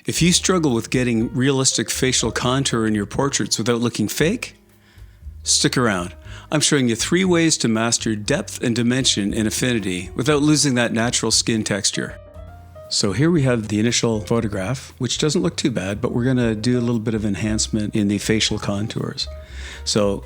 If you struggle with getting realistic facial contour in your portraits without looking fake, stick around. I'm showing you 3 ways to master depth and dimension in Affinity without losing that natural skin texture. So here we have the initial photograph, which doesn't look too bad, but we're going to do a little bit of enhancement in the facial contours. So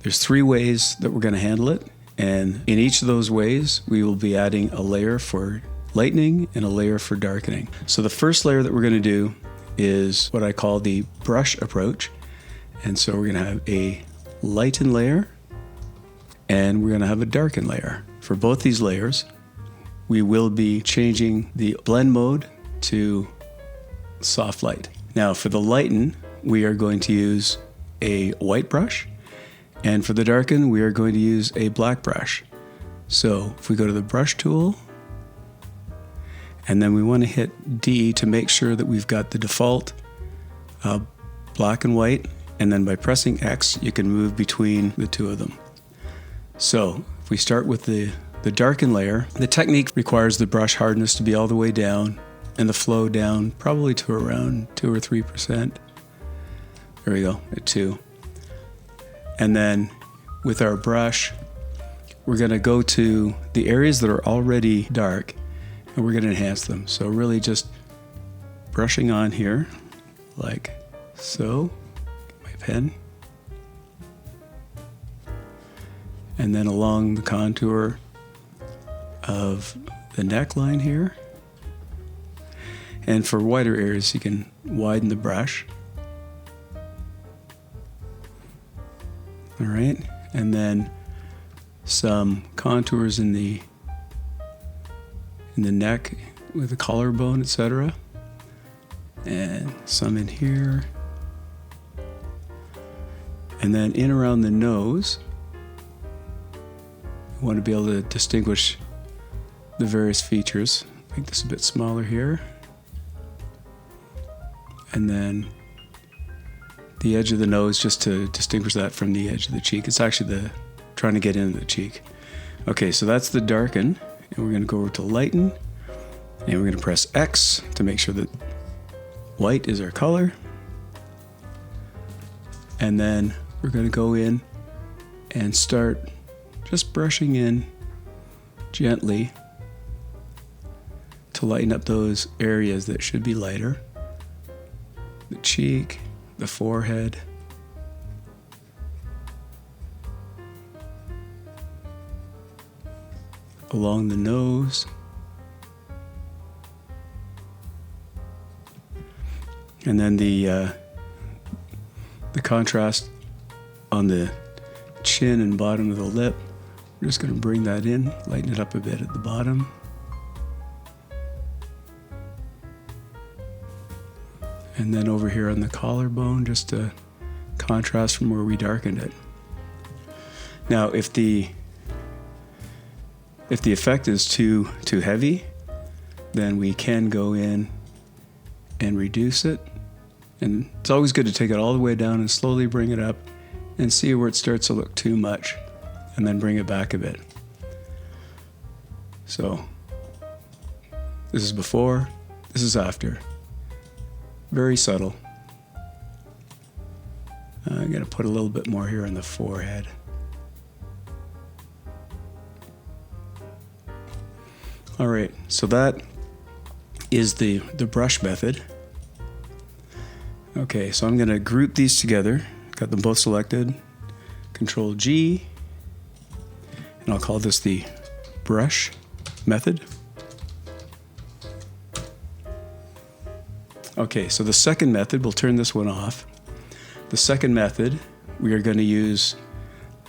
there's 3 ways that we're going to handle it, and in each of those ways we will be adding a layer for lightening and a layer for darkening. So the first layer that we're going to do is what I call the brush approach, and so we're going to have a lighten layer and we're going to have a darken layer. For both these layers we will be changing the blend mode to soft light. Now for the lighten we are going to use a white brush, and for the darken we are going to use a black brush. So if we go to the brush tool and then we want to hit D to make sure that we've got the default black and white, and then by pressing X you can move between the two of them. So if we start with the darken layer, the technique requires the brush hardness to be all the way down and the flow down probably to around 2 or 3%. There we go, at 2. And then with our brush we're going to go to the areas that are already dark and we're going to enhance them. So really just brushing on here like so, my pen, and then along the contour of the neckline here. And for wider areas you can widen the brush. All right, and then some contours in the neck with the collarbone, etc. And some in here. And then in around the nose, you want to be able to distinguish the various features. Make this a bit smaller here. And then the edge of the nose, just to distinguish that from the edge of the cheek. It's actually trying to get into the cheek. Okay, so that's the darken, and we're going to go over to lighten, and we're going to press X to make sure that white is our color. And then we're going to go in and start just brushing in gently to lighten up those areas that should be lighter. The cheek, the forehead, along the nose, and then the contrast on the chin and bottom of the lip. We're just going to bring that in, lighten it up a bit at the bottom. And then over here on the collarbone, just to contrast from where we darkened it. Now, if the effect is too heavy, then we can go in and reduce it. And it's always good to take it all the way down and slowly bring it up and see where it starts to look too much, and then bring it back a bit. So this is before, this is after. Very subtle. I'm going to put a little bit more here on the forehead. All right, so that is the brush method. Okay, so I'm going to group these together. Got them both selected. Control G, and I'll call this the brush method. Okay, so the second method, we'll turn this one off. The second method, we are going to use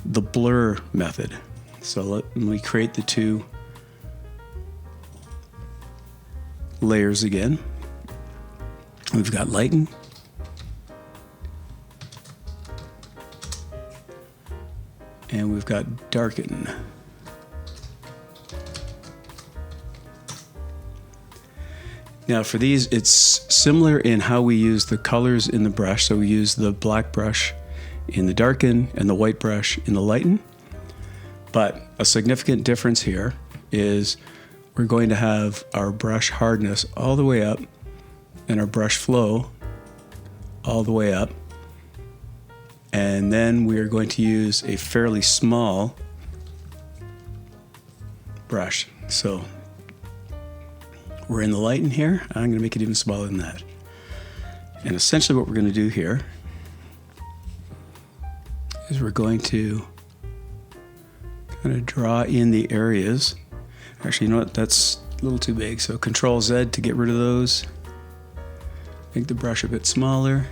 the blur method. So let me create the 2 layers again. We've got lighten, and we've got darken. Now for these, it's similar in how we use the colors in the brush. So we use the black brush in the darken and the white brush in the lighten. But a significant difference here is we're going to have our brush hardness all the way up and our brush flow all the way up. And then we are going to use a fairly small brush. So we're in the lighten here. I'm going to make it even smaller than that. And essentially what we're going to do here is we're going to kind of draw in the areas. Actually, you know what? That's a little too big. So Control Z to get rid of those. Make the brush a bit smaller.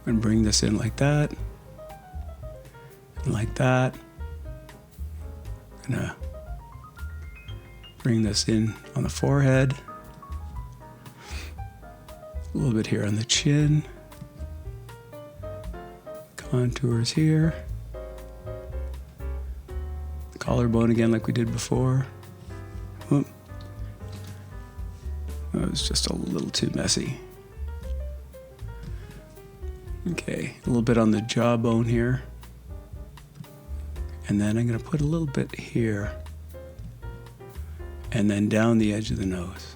And bring this in like that. And like that. Gonna bring this in on the forehead. A little bit here on the chin. Contours here. Collarbone again like we did before. Whoop. That was just a little too messy. Okay, a little bit on the jawbone here. And then I'm going to put a little bit here. And then down the edge of the nose.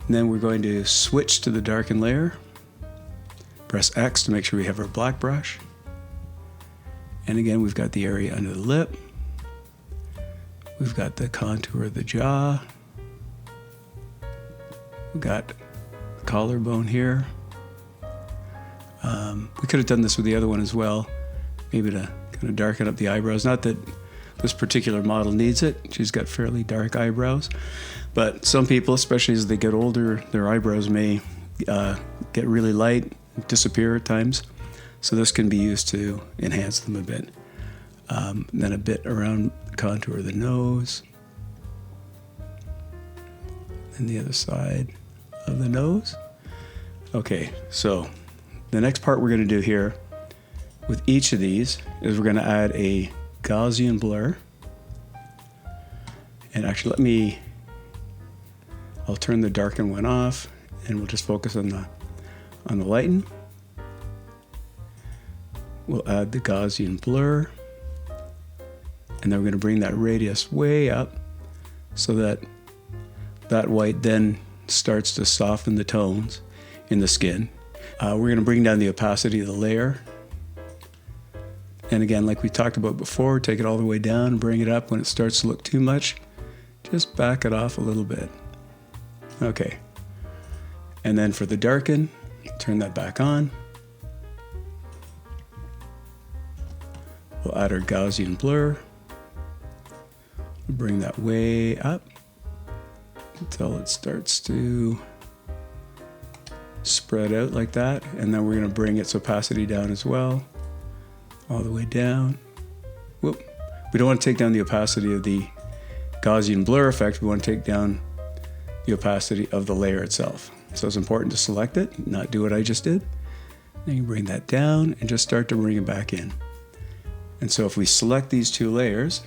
And then we're going to switch to the darken layer. Press X to make sure we have our black brush. And again, we've got the area under the lip. We've got the contour of the jaw. We've got the collarbone here. We could have done this with the other one as well, maybe to kind of darken up the eyebrows. Not that this particular model needs it. She's got fairly dark eyebrows. But some people, especially as they get older, their eyebrows may get really light, disappear at times. So this can be used to enhance them a bit. Then a bit around the contour of the nose. And the other side of the nose. Okay, so the next part we're going to do here with each of these is we're going to add a Gaussian blur. And actually I'll turn the darken one off and we'll just focus on the lighten. We'll add the Gaussian blur. And then we're going to bring that radius way up so that that white then starts to soften the tones in the skin. We're going to bring down the opacity of the layer. And again, like we talked about before, take it all the way down, bring it up. When it starts to look too much, just back it off a little bit. Okay. And then for the darken, turn that back on. We'll add our Gaussian blur. Bring that way up until it starts to spread out like that. And then we're going to bring its opacity down as well, all the way down. Whoop. We don't want to take down the opacity of the Gaussian blur effect. We want to take down the opacity of the layer itself. So it's important to select it, not do what I just did. Then you bring that down and just start to bring it back in. And so if we select these two layers,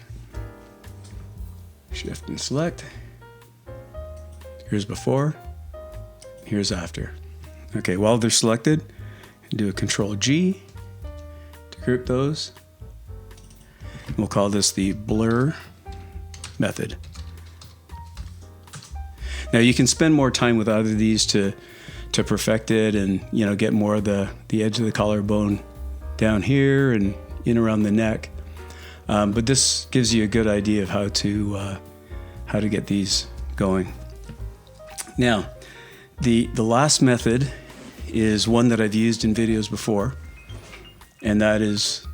shift and select, here's before, here's after. Okay, while they're selected, do a Control G to group those. We'll call this the blur method. Now you can spend more time with either of these to perfect it and get more of the edge of the collarbone down here and in around the neck. But this gives you a good idea of how to get these going. Now, the last method is one that I've used in videos before, and that is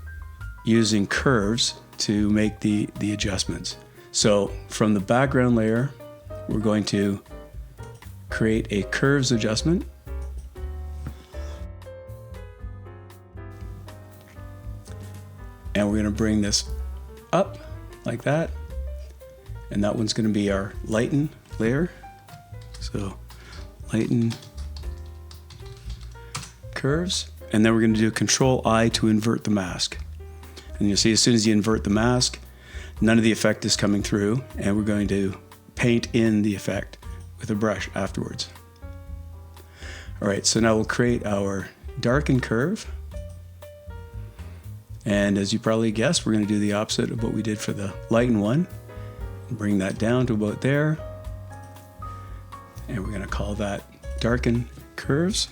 using curves to make the adjustments. So from the background layer, we're going to create a curves adjustment. And we're going to bring this up like that. And that one's going to be our lighten layer. So lighten curves. And then we're going to do Control I to invert the mask. And you'll see as soon as you invert the mask, none of the effect is coming through. And we're going to paint in the effect with a brush afterwards. All right, so now we'll create our darken curve. And as you probably guessed, we're going to do the opposite of what we did for the lighten one. Bring that down to about there. going to call that Darken Curves.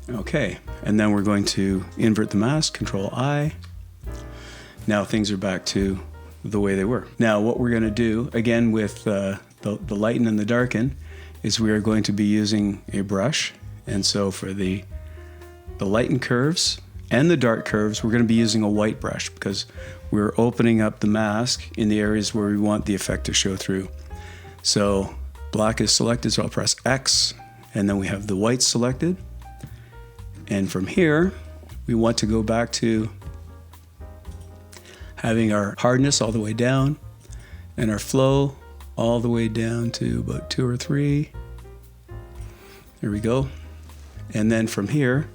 Okay, and then we're going to invert the mask, Control I. Now things are back to the way they were. Now what we're going to do, again with the Lighten and the Darken, is we are going to be using a brush. And so for the lighten curves and the dark curves, we're going to be using a white brush because we're opening up the mask in the areas where we want the effect to show through. So black is selected, so I'll press X, and then we have the white selected. And from here, we want to go back to having our hardness all the way down and our flow all the way down to about 2 or 3. There we go. And then from here,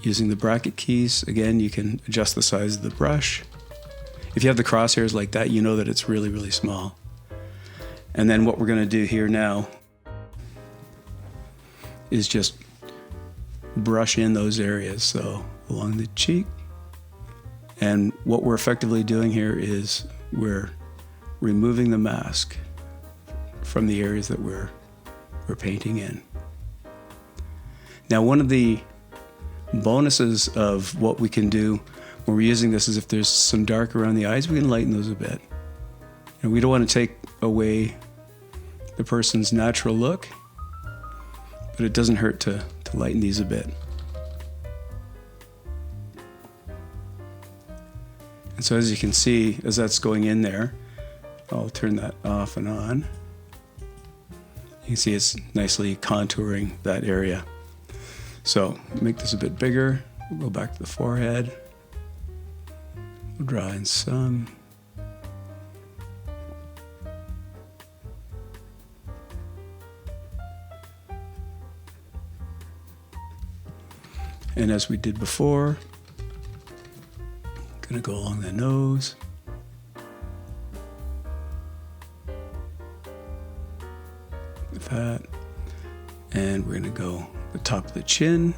using the bracket keys, again, you can adjust the size of the brush. If you have the crosshairs like that, you know that it's really, really small. And then what we're going to do here now is just brush in those areas, so along the cheek. And what we're effectively doing here is we're removing the mask from the areas that we're painting in. Now, one of the bonuses of what we can do when we're using this is if there's some dark around the eyes, we can lighten those a bit. And we don't want to take away the person's natural look, but it doesn't hurt to lighten these a bit. And so as you can see, as that's going in there, I'll turn that off and on. You can see it's nicely contouring that area. So make this a bit bigger. We'll go back to the forehead. We'll draw in some. And as we did before, I'm going to go along the nose. With that. And we're going to go the top of the chin.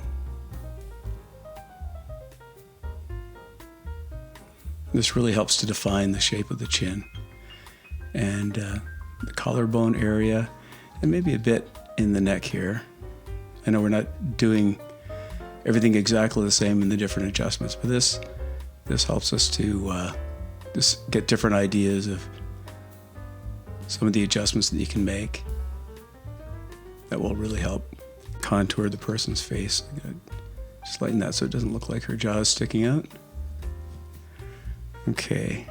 This really helps to define the shape of the chin. And the collarbone area, and maybe a bit in the neck here. I know we're not doing everything exactly the same in the different adjustments, but this helps us to just get different ideas of some of the adjustments that you can make that will really help contour the person's face. Just lighten that so it doesn't look like her jaw is sticking out. Okay,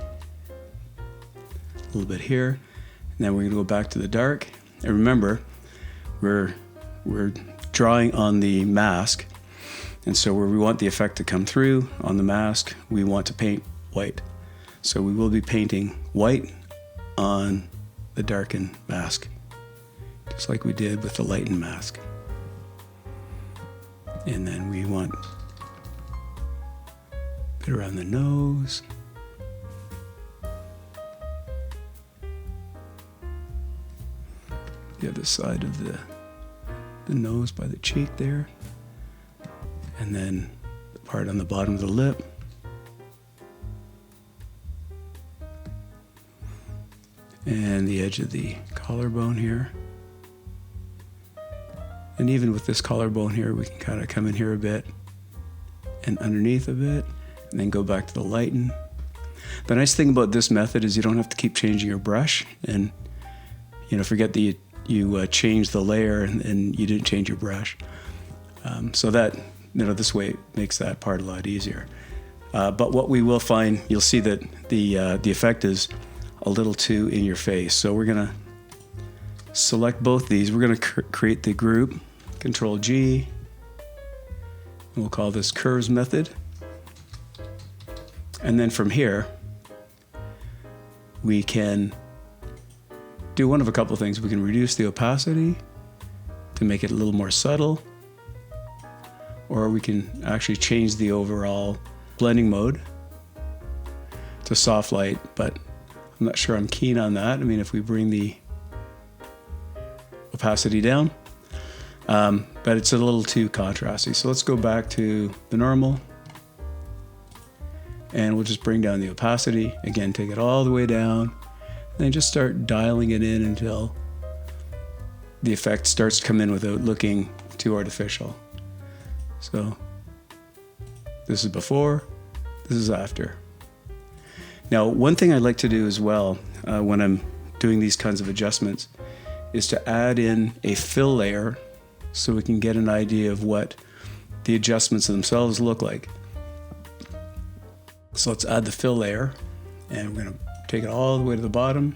a little bit here, and then we're going to go back to the dark. And remember, we're drawing on the mask. And so where we want the effect to come through on the mask, we want to paint white. So we will be painting white on the darken mask, just like we did with the lighten mask. And then we want a bit around the nose. The other side of the nose by the cheek there. And then the part on the bottom of the lip. And the edge of the collarbone here. And even with this collarbone here, we can kind of come in here a bit and underneath a bit, and then go back to the lighten. The nice thing about this method is you don't have to keep changing your brush, and forget that you changed the layer and you didn't change your brush. So that this way it makes that part a lot easier. But what we will find, you'll see that the effect is a little too in your face. So we're gonna select both these. We're gonna create the group, Control G, and we'll call this Curves Method. And then from here, we can do one of a couple things. We can reduce the opacity to make it a little more subtle, or we can actually change the overall blending mode to soft light, but I'm not sure I'm keen on that. I mean, if we bring the opacity down, but it's a little too contrasty. So let's go back to the normal, and we'll just bring down the opacity. Again, take it all the way down, And just start dialing it in until the effect starts to come in without looking too artificial. So this is before, this is after. Now, one thing I like to do as well when I'm doing these kinds of adjustments is to add in a fill layer so we can get an idea of what the adjustments themselves look like. So let's add the fill layer, and we're going to take it all the way to the bottom,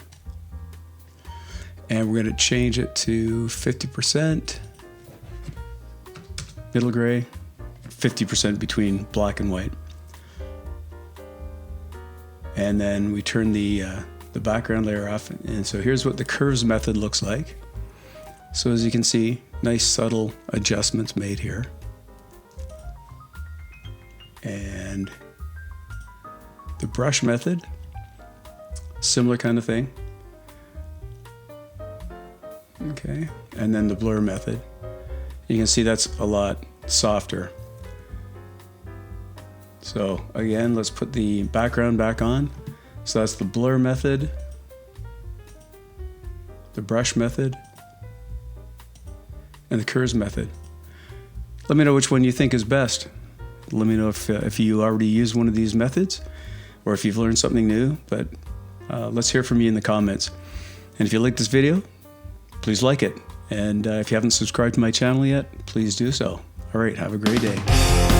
and we're going to change it to 50% middle gray, 50% between black and white. And then we turn the background layer off, and so here's what the curves method looks like. So as you can see, nice subtle adjustments made here. And the brush method, similar kind of thing. Okay, and then the blur method. You can see that's a lot softer. So again, let's put the background back on. So that's the blur method, the brush method, and the curves method. Let me know which one you think is best. Let me know if you already use one of these methods or if you've learned something new, but let's hear from you in the comments. And if you like this video, please like it. And if you haven't subscribed to my channel yet, please do so. All right, have a great day.